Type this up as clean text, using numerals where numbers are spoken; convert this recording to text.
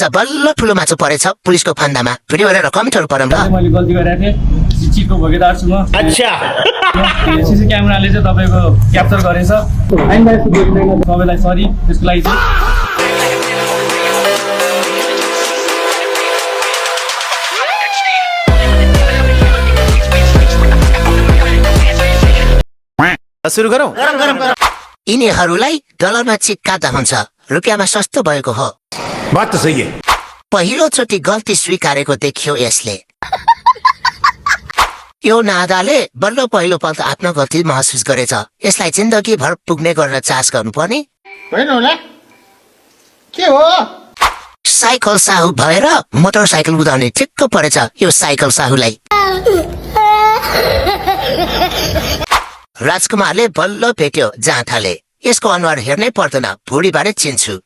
आज बल्ल ठुलो माछु परेछ पुलिसको फन्दामा भिडियो गरेर कमेन्टहरु पढौँ ल मैले गल्ती गरेको थिएँ चिटको भोगेदार छु म अच्छा सीसी क्यामेराले चाहिँ तपाईको क्याप्चर गरेछ सबैलाई सरी त्यसको लागि चाहिँ सुरु गरौँ यिनीहरूलाई डलरमा चिक्कादा हुन्छ रुपियाँमा सस्तो भएको हो बात त सही है पहिलो चोटि गल्ती स्वीकारेको देखियो यसले यो नादाले बल्ल पहिलो पल्ट आफ्नो गल्ती महसुस गरेछ यसलाई जिन्दगी भर पुग्ने गरेर चास गर्नुपर्ने होइन होला के हो साइकल साहु भएर मोटरसाइकल कुदाउने ठिक्क परेछ यो साइकल साहुलाई राजकुमारले बल्ल भेट्यो जाँठाले यसको अनुहार हेर्नै पर्दैन भुँडीबारे चिन्छु